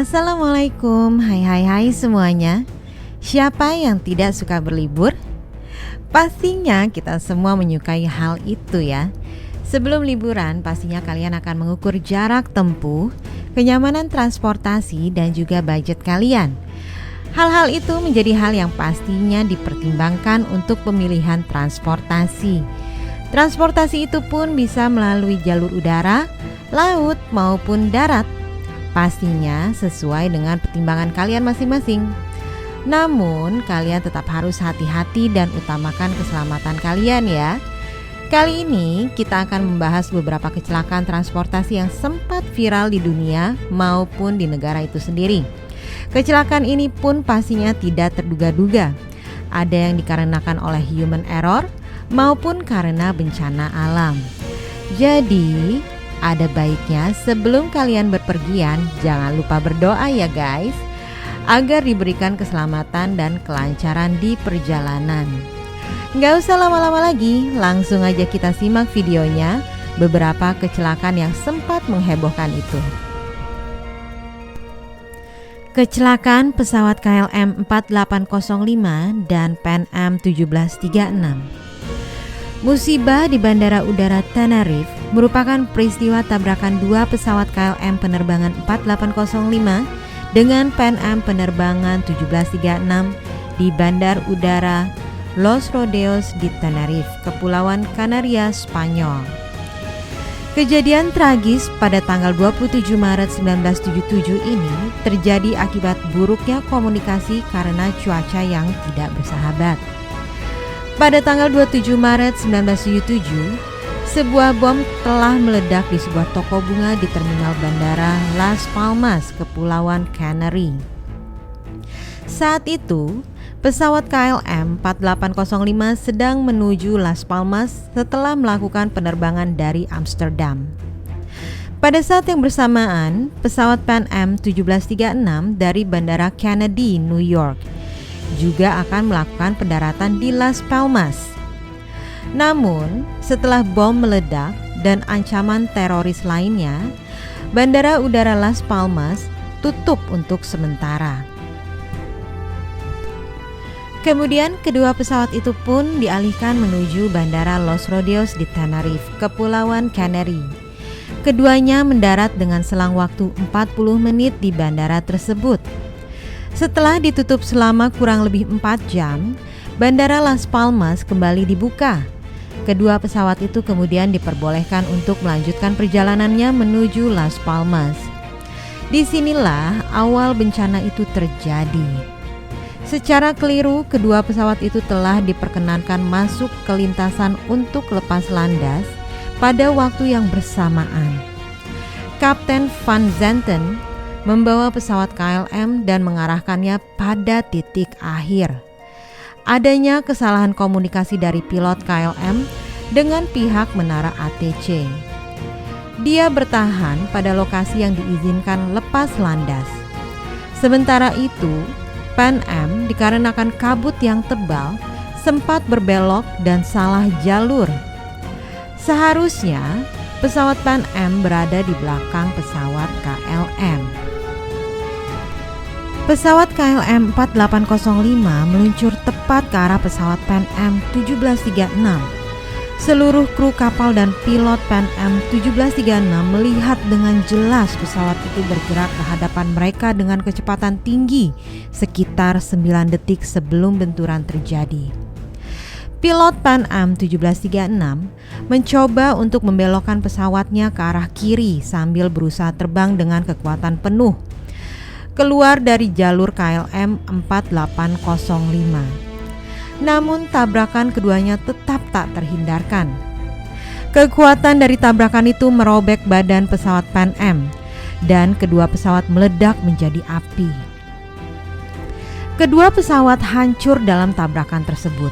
Assalamualaikum, hai semuanya. Siapa yang tidak suka berlibur? Pastinya kita semua menyukai hal itu ya. Sebelum liburan pastinya kalian akan mengukur jarak tempuh, kenyamanan transportasi dan juga budget kalian. Hal-hal itu menjadi hal yang pastinya dipertimbangkan untuk pemilihan transportasi. Transportasi itu pun bisa melalui jalur udara, laut maupun darat. Pastinya sesuai dengan pertimbangan kalian masing-masing. Namun kalian tetap harus hati-hati dan utamakan keselamatan kalian ya. Kali ini kita akan membahas beberapa kecelakaan transportasi yang sempat viral di dunia maupun di negara itu sendiri. Kecelakaan ini pun pastinya tidak terduga-duga. Ada yang dikarenakan oleh human error maupun karena bencana alam. Jadi ada baiknya sebelum kalian berpergian jangan lupa berdoa ya guys, agar diberikan keselamatan dan kelancaran di perjalanan. Gak usah lama-lama lagi, langsung aja kita simak videonya beberapa kecelakaan yang sempat menghebohkan itu. Kecelakaan pesawat KLM 4805 dan Pan Am 1736. Musibah di Bandara Udara Tenerife merupakan peristiwa tabrakan dua pesawat KLM penerbangan 4805 dengan Pan Am penerbangan 1736 di Bandar Udara Los Rodeos di Tenerife, Kepulauan Kanaria, Spanyol. Kejadian tragis pada tanggal 27 Maret 1977 ini terjadi akibat buruknya komunikasi karena cuaca yang tidak bersahabat. Pada tanggal 27 Maret 1977, sebuah bom telah meledak di sebuah toko bunga di terminal bandara Las Palmas, Kepulauan Canary. Saat itu, pesawat KLM 4805 sedang menuju Las Palmas setelah melakukan penerbangan dari Amsterdam. Pada saat yang bersamaan, pesawat Pan Am 1736 dari Bandara Kennedy, New York juga akan melakukan pendaratan di Las Palmas. Namun, setelah bom meledak dan ancaman teroris lainnya, Bandara Udara Las Palmas tutup untuk sementara. Kemudian kedua pesawat itu pun dialihkan menuju Bandara Los Rodeos di Tenerife, Kepulauan Canary. Keduanya mendarat dengan selang waktu 40 menit di bandara tersebut. Setelah ditutup selama kurang lebih 4 jam, Bandara Las Palmas kembali dibuka. Kedua pesawat itu kemudian diperbolehkan untuk melanjutkan perjalanannya menuju Las Palmas. Disinilah awal bencana itu terjadi. Secara keliru, kedua pesawat itu telah diperkenankan masuk ke lintasan untuk lepas landas pada waktu yang bersamaan. Kapten Van Zanten membawa pesawat KLM dan mengarahkannya pada titik akhir. Adanya kesalahan komunikasi dari pilot KLM dengan pihak menara ATC. Dia bertahan pada lokasi yang diizinkan lepas landas. Sementara itu, Pan Am dikarenakan kabut yang tebal sempat berbelok dan salah jalur. Seharusnya pesawat Pan Am berada di belakang pesawat KLM. Pesawat KLM 4805 meluncur tepat ke arah pesawat Pan Am 1736. Seluruh kru kapal dan pilot Pan Am 1736 melihat dengan jelas pesawat itu bergerak ke hadapan mereka dengan kecepatan tinggi sekitar 9 detik sebelum benturan terjadi. Pilot Pan Am 1736 mencoba untuk membelokkan pesawatnya ke arah kiri sambil berusaha terbang dengan kekuatan penuh keluar dari jalur KLM 4805. Namun tabrakan keduanya tetap tak terhindarkan. Kekuatan dari tabrakan itu merobek badan pesawat Pan Am dan kedua pesawat meledak menjadi api. Kedua pesawat hancur dalam tabrakan tersebut.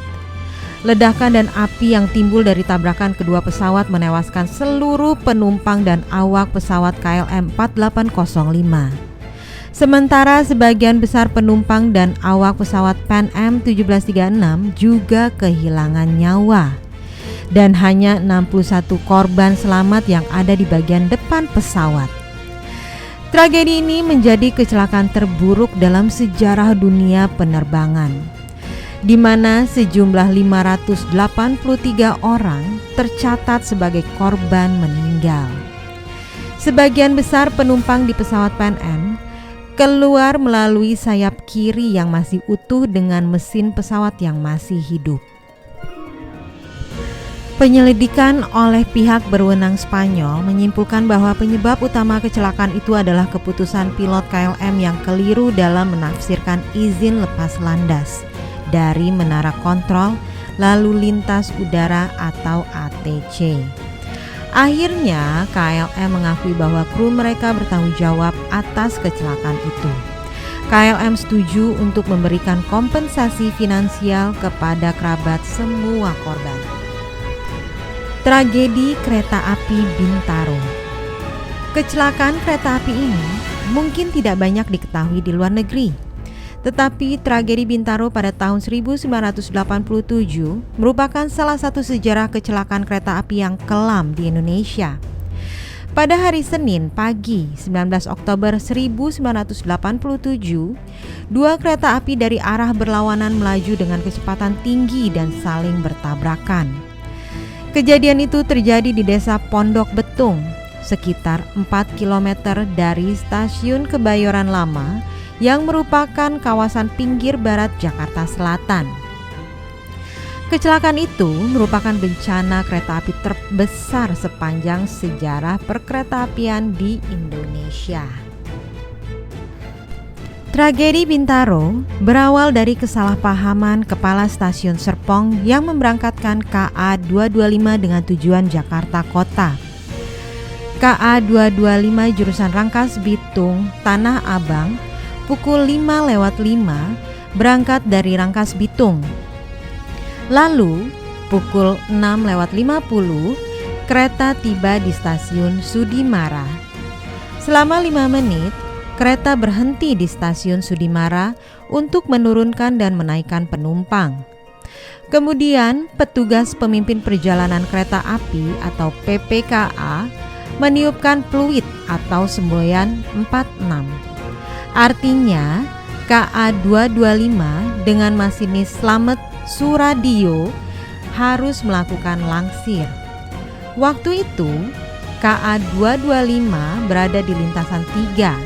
Ledakan dan api yang timbul dari tabrakan kedua pesawat menewaskan seluruh penumpang dan awak pesawat KLM 4805. Sementara sebagian besar penumpang dan awak pesawat Pan Am 1736 juga kehilangan nyawa. Dan hanya 61 korban selamat yang ada di bagian depan pesawat. Tragedi ini menjadi kecelakaan terburuk dalam sejarah dunia penerbangan, di mana sejumlah 583 orang tercatat sebagai korban meninggal. Sebagian besar penumpang di pesawat Pan Am keluar melalui sayap kiri yang masih utuh dengan mesin pesawat yang masih hidup. Penyelidikan oleh pihak berwenang Spanyol menyimpulkan bahwa penyebab utama kecelakaan itu adalah keputusan pilot KLM yang keliru dalam menafsirkan izin lepas landas dari menara kontrol lalu lintas udara atau ATC. Akhirnya KLM mengakui bahwa kru mereka bertanggung jawab atas kecelakaan itu. KLM setuju untuk memberikan kompensasi finansial kepada kerabat semua korban. Tragedi kereta api Bintaro. Kecelakaan kereta api ini mungkin tidak banyak diketahui di luar negeri. Tetapi tragedi Bintaro pada tahun 1987 merupakan salah satu sejarah kecelakaan kereta api yang kelam di Indonesia. Pada hari Senin pagi 19 Oktober 1987, dua kereta api dari arah berlawanan melaju dengan kecepatan tinggi dan saling bertabrakan. Kejadian itu terjadi di Desa Pondok Betung, sekitar 4 km dari Stasiun Kebayoran Lama yang merupakan kawasan pinggir barat Jakarta Selatan. Kecelakaan itu merupakan bencana kereta api terbesar sepanjang sejarah perkeretaapian di Indonesia. Tragedi Bintaro berawal dari kesalahpahaman Kepala Stasiun Serpong yang memberangkatkan KA 225 dengan tujuan Jakarta Kota. KA 225 jurusan Rangkas Bitung, Tanah Abang pukul 5:05 berangkat dari Rangkas Bitung. Lalu pukul 6:50 kereta tiba di stasiun Sudimara. Selama 5 menit, kereta berhenti di stasiun Sudimara untuk menurunkan dan menaikkan penumpang. Kemudian petugas pemimpin perjalanan kereta api atau PPKA meniupkan peluit atau semboyan 46. Artinya KA 225 dengan masinis Slamet Suradio harus melakukan langsir. Waktu itu KA 225 berada di lintasan 3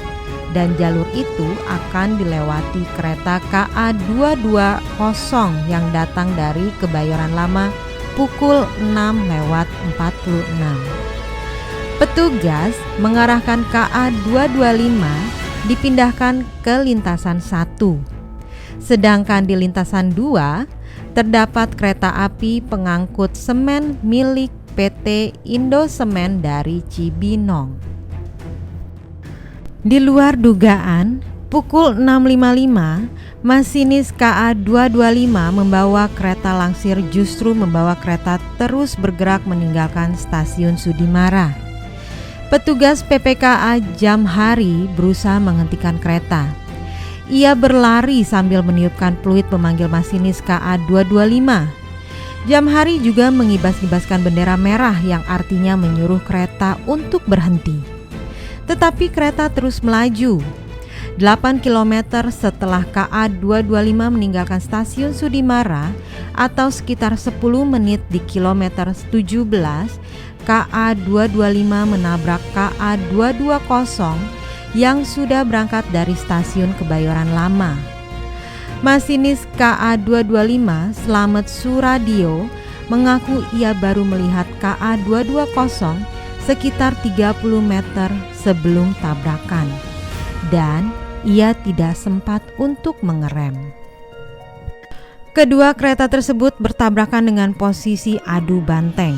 dan jalur itu akan dilewati kereta KA 220 yang datang dari Kebayoran Lama pukul 6:46. Petugas mengarahkan KA 225 dipindahkan ke lintasan 1. Sedangkan di lintasan 2 terdapat kereta api pengangkut semen milik PT Indosemen dari Cibinong. Di luar dugaan, pukul 6:55, masinis KA 225 membawa kereta langsir justru membawa kereta terus bergerak meninggalkan stasiun Sudimara. Petugas PPKA Jamhari berusaha menghentikan kereta. Ia berlari sambil meniupkan peluit memanggil masinis KA 225. Jamhari juga mengibas-ibaskan bendera merah yang artinya menyuruh kereta untuk berhenti. Tetapi kereta terus melaju. 8 km setelah KA 225 meninggalkan stasiun Sudimara atau sekitar 10 menit di kilometer 17, KA 225 menabrak KA 220 yang sudah berangkat dari stasiun Kebayoran Lama. Masinis KA 225 Slamet Suradio mengaku ia baru melihat KA 220 sekitar 30 meter sebelum tabrakan dan ia tidak sempat untuk mengerem. Kedua kereta tersebut bertabrakan dengan posisi adu banteng.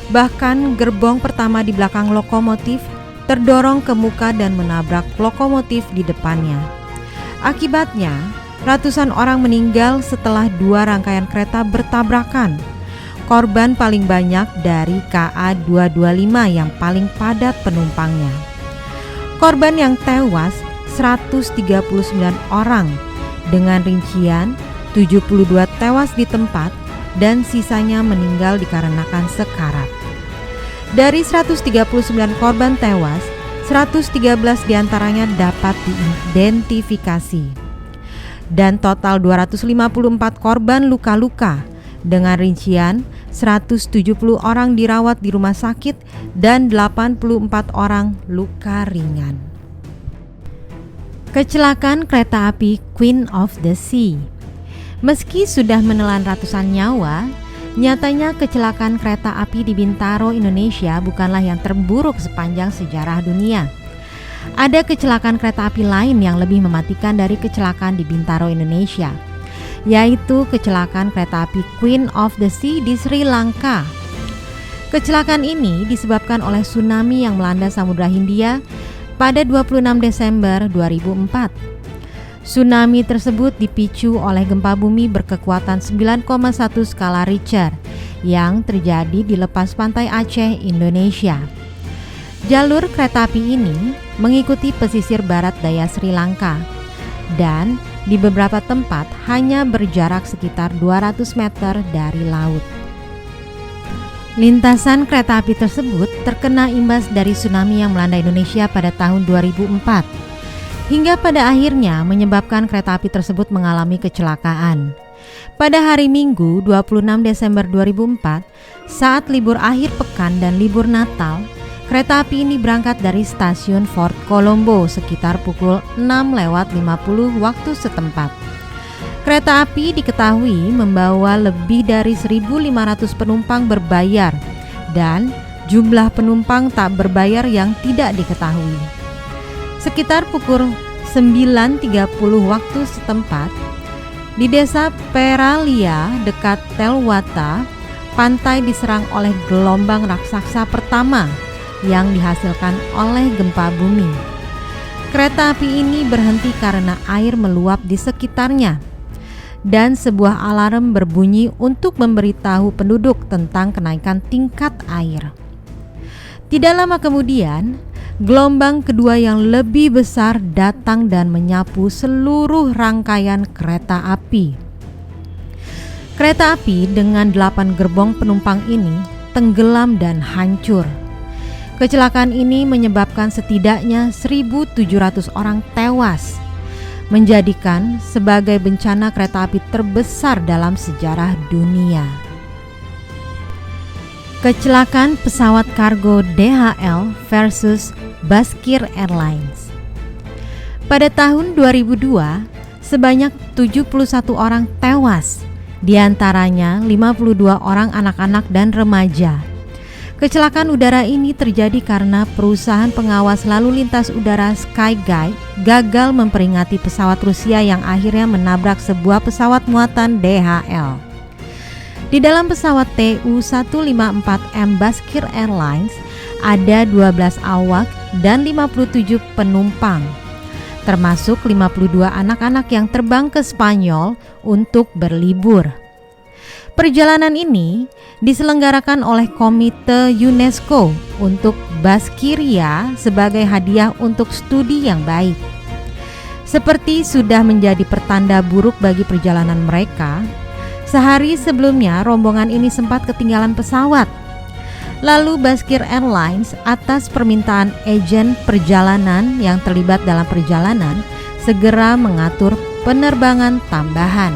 Bahkan gerbong pertama di belakang lokomotif terdorong ke muka dan menabrak lokomotif di depannya. Akibatnya, ratusan orang meninggal setelah dua rangkaian kereta bertabrakan. Korban paling banyak dari KA 225 yang paling padat penumpangnya. Korban yang tewas 139 orang dengan rincian 72 tewas di tempat dan sisanya meninggal dikarenakan sekarat. Dari 139 korban tewas, 113 diantaranya dapat diidentifikasi. Dan total 254 korban luka-luka, dengan rincian 170 orang dirawat di rumah sakit dan 84 orang luka ringan. Kecelakaan kereta api Queen of the Sea. Meski sudah menelan ratusan nyawa, nyatanya kecelakaan kereta api di Bintaro, Indonesia bukanlah yang terburuk sepanjang sejarah dunia. Ada kecelakaan kereta api lain yang lebih mematikan dari kecelakaan di Bintaro, Indonesia, yaitu kecelakaan kereta api Queen of the Sea di Sri Lanka. Kecelakaan ini disebabkan oleh tsunami yang melanda Samudra Hindia pada 26 Desember 2004. Tsunami tersebut dipicu oleh gempa bumi berkekuatan 9,1 skala Richter yang terjadi di lepas pantai Aceh, Indonesia. Jalur kereta api ini mengikuti pesisir barat daya Sri Lanka dan di beberapa tempat hanya berjarak sekitar 200 meter dari laut. Lintasan kereta api tersebut terkena imbas dari tsunami yang melanda Indonesia pada tahun 2004, hingga pada akhirnya menyebabkan kereta api tersebut mengalami kecelakaan. Pada hari Minggu 26 Desember 2004, saat libur akhir pekan dan libur Natal, kereta api ini berangkat dari stasiun Fort Colombo sekitar pukul 6:50 waktu setempat. Kereta api diketahui membawa lebih dari 1.500 penumpang berbayar dan jumlah penumpang tak berbayar yang tidak diketahui. Sekitar pukul 9.30 waktu setempat, di desa Peralia dekat Telwata, pantai diserang oleh gelombang raksasa pertama yang dihasilkan oleh gempa bumi. Kereta api ini berhenti karena air meluap di sekitarnya, dan sebuah alarm berbunyi untuk memberitahu penduduk tentang kenaikan tingkat air. Tidak lama kemudian, gelombang kedua yang lebih besar datang dan menyapu seluruh rangkaian kereta api. Kereta api dengan 8 gerbong penumpang ini tenggelam dan hancur. Kecelakaan ini menyebabkan setidaknya 1.700 orang tewas, menjadikan sebagai bencana kereta api terbesar dalam sejarah dunia. Kecelakaan pesawat kargo DHL versus Baskir Airlines. Pada tahun 2002, sebanyak 71 orang tewas, diantaranya 52 orang anak-anak dan remaja. Kecelakaan udara ini terjadi karena perusahaan pengawas lalu lintas udara Skyguide gagal memperingati pesawat Rusia yang akhirnya menabrak sebuah pesawat muatan DHL. Di dalam pesawat TU-154M Baskir Airlines ada 12 awak dan 57 penumpang, termasuk 52 anak-anak yang terbang ke Spanyol untuk berlibur. Perjalanan ini diselenggarakan oleh Komite UNESCO untuk Baskiria sebagai hadiah untuk studi yang baik. Seperti sudah menjadi pertanda buruk bagi perjalanan mereka, sehari sebelumnya rombongan ini sempat ketinggalan pesawat. Lalu Baskir Airlines atas permintaan agen perjalanan yang terlibat dalam perjalanan segera mengatur penerbangan tambahan.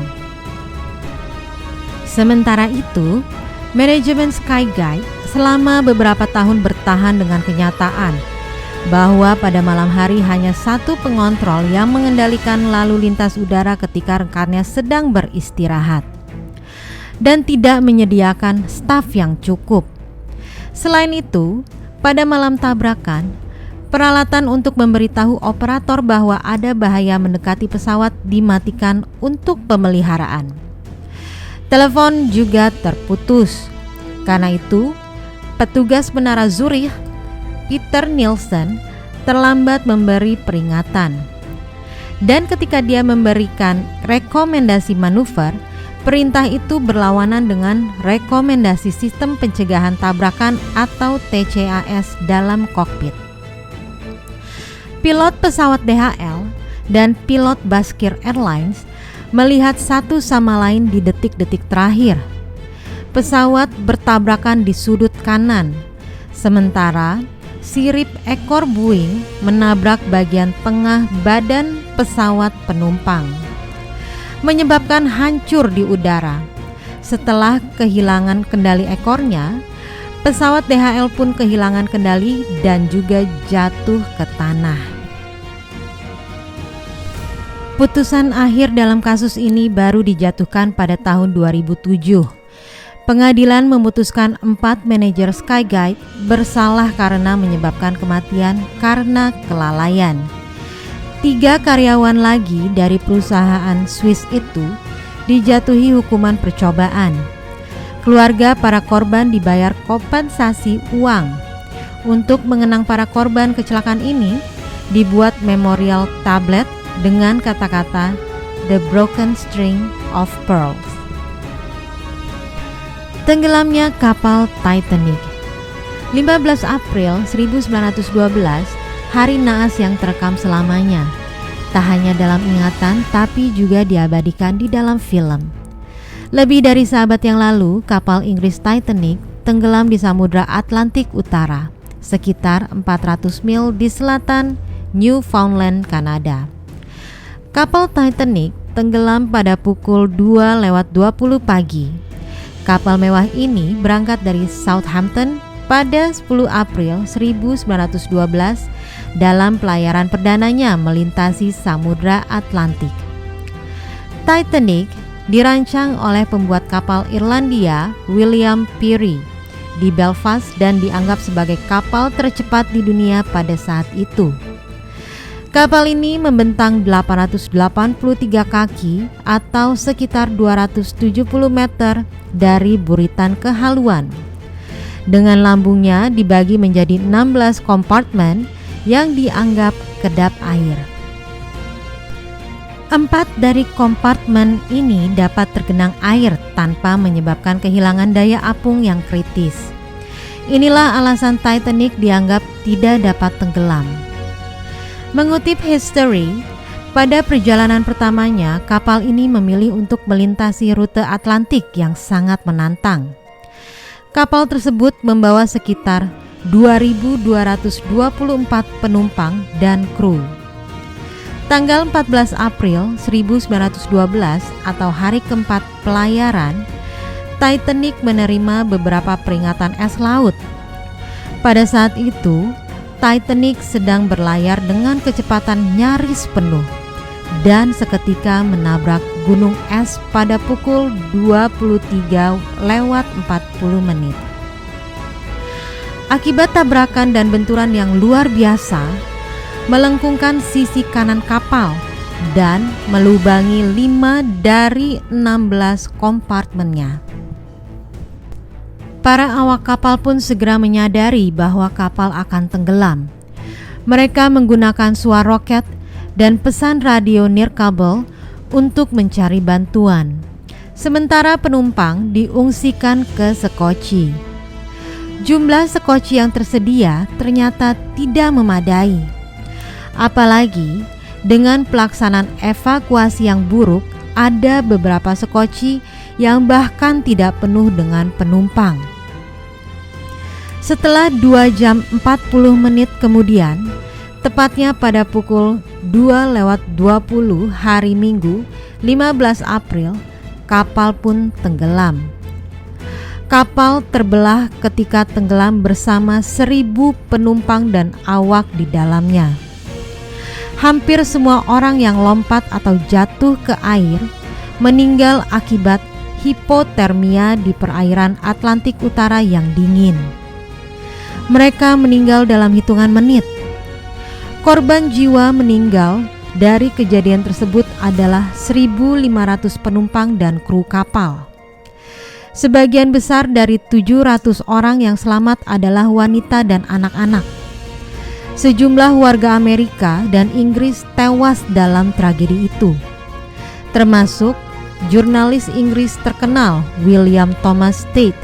Sementara itu, manajemen Skyguide selama beberapa tahun bertahan dengan kenyataan bahwa pada malam hari hanya satu pengontrol yang mengendalikan lalu lintas udara ketika rekannya sedang beristirahat dan tidak menyediakan staf yang cukup. Selain itu, pada malam tabrakan, peralatan untuk memberitahu operator bahwa ada bahaya mendekati pesawat dimatikan untuk pemeliharaan. Telepon juga terputus. Karena itu, petugas menara Zurich, Peter Nielsen, terlambat memberi peringatan. Dan ketika dia memberikan rekomendasi manuver, perintah itu berlawanan dengan rekomendasi sistem pencegahan tabrakan atau TCAS dalam kokpit. Pilot pesawat DHL dan pilot Baskir Airlines melihat satu sama lain di detik-detik terakhir. Pesawat bertabrakan di sudut kanan, sementara sirip ekor Boeing menabrak bagian tengah badan pesawat penumpang, menyebabkan hancur di udara. Setelah kehilangan kendali ekornya, pesawat DHL pun kehilangan kendali dan juga jatuh ke tanah. Putusan akhir dalam kasus ini baru dijatuhkan pada tahun 2007. Pengadilan memutuskan 4 manajer Skyguide bersalah karena menyebabkan kematian karena kelalaian. 3 karyawan lagi dari perusahaan Swiss itu dijatuhi hukuman percobaan. Keluarga para korban dibayar kompensasi uang. Untuk mengenang para korban kecelakaan ini, dibuat memorial tablet dengan kata-kata The Broken String of Pearls. Tenggelamnya kapal Titanic. 15 April 1912, hari naas yang terekam selamanya. Tak hanya dalam ingatan, tapi juga diabadikan di dalam film. Lebih dari seabad yang lalu, kapal Inggris Titanic tenggelam di Samudra Atlantik Utara, sekitar 400 mil di selatan Newfoundland, Kanada. Kapal Titanic tenggelam pada pukul 2:20 pagi. Kapal mewah ini berangkat dari Southampton pada 10 April 1912 dalam pelayaran perdananya melintasi Samudra Atlantik. Titanic dirancang oleh pembuat kapal Irlandia William Peary di Belfast dan dianggap sebagai kapal tercepat di dunia pada saat itu. Kapal ini membentang 883 kaki atau sekitar 270 meter dari buritan kehaluan. Dengan lambungnya dibagi menjadi 16 kompartemen yang dianggap kedap air. 4 dari kompartemen ini dapat tergenang air tanpa menyebabkan kehilangan daya apung yang kritis. Inilah alasan Titanic dianggap tidak dapat tenggelam. Mengutip History, pada perjalanan pertamanya kapal ini memilih untuk melintasi rute Atlantik yang sangat menantang. Kapal tersebut membawa sekitar 2.224 penumpang dan kru. Tanggal 14 April 1912 atau hari keempat pelayaran, Titanic menerima beberapa peringatan es laut. Pada saat itu, Titanic sedang berlayar dengan kecepatan nyaris penuh dan seketika menabrak gunung es pada pukul 23:40. Akibat tabrakan dan benturan yang luar biasa, melengkungkan sisi kanan kapal dan melubangi 5 dari 16 kompartemennya. Para awak kapal pun segera menyadari bahwa kapal akan tenggelam. Mereka menggunakan suara roket dan pesan radio nirkabel untuk mencari bantuan. Sementara penumpang diungsikan ke Sekoci. Jumlah sekoci yang tersedia ternyata tidak memadai. Apalagi dengan pelaksanaan evakuasi yang buruk, ada beberapa sekoci yang bahkan tidak penuh dengan penumpang. Setelah 2 jam 40 menit kemudian, tepatnya pada pukul 2:20 hari Minggu 15 April, kapal pun tenggelam. Kapal terbelah ketika tenggelam bersama 1.000 penumpang dan awak di dalamnya. Hampir semua orang yang lompat atau jatuh ke air meninggal akibat hipotermia di perairan Atlantik Utara yang dingin. Mereka meninggal dalam hitungan menit. Korban jiwa meninggal dari kejadian tersebut adalah 1.500 penumpang dan kru kapal. Sebagian besar dari 700 orang yang selamat adalah wanita dan anak-anak. Sejumlah warga Amerika dan Inggris tewas dalam tragedi itu, termasuk jurnalis Inggris terkenal William Thomas Tate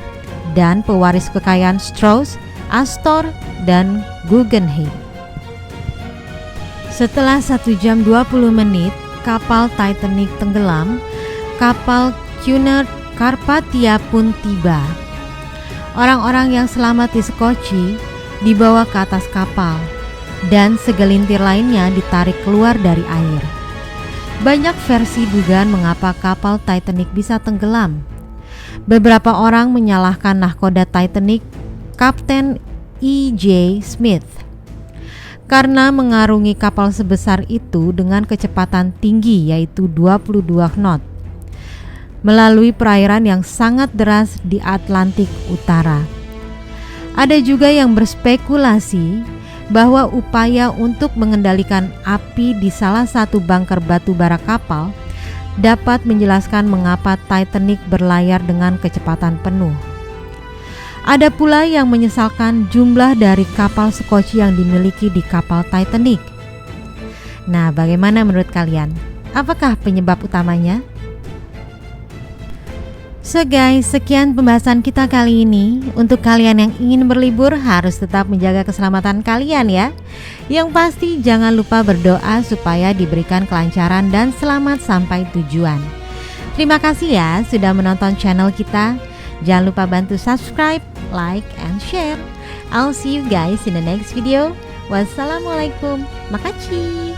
dan pewaris kekayaan Strauss, Astor, dan Guggenheim. Setelah 1 jam 20 menit kapal Titanic tenggelam, kapal Cunard Carpathia pun tiba. Orang-orang yang selamat di Sekoci dibawa ke atas kapal, dan segelintir lainnya ditarik keluar dari air. Banyak versi dugaan mengapa kapal Titanic bisa tenggelam. Beberapa orang menyalahkan nahkoda Titanic, Kapten E.J. Smith, karena mengarungi kapal sebesar itu dengan kecepatan tinggi yaitu 22 knot melalui perairan yang sangat deras di Atlantik Utara. Ada juga yang berspekulasi bahwa upaya untuk mengendalikan api di salah satu bunker batu bara kapal dapat menjelaskan mengapa Titanic berlayar dengan kecepatan penuh. Ada pula yang menyesalkan jumlah dari kapal sekoci yang dimiliki di kapal Titanic. Nah, bagaimana menurut kalian? Apakah penyebab utamanya? So guys, sekian pembahasan kita kali ini. Untuk kalian yang ingin berlibur harus tetap menjaga keselamatan kalian ya. Yang pasti jangan lupa berdoa supaya diberikan kelancaran dan selamat sampai tujuan. Terima kasih ya sudah menonton channel kita. Jangan lupa bantu subscribe, like, and share. I'll see you guys in the next video. Wassalamualaikum. Makasih.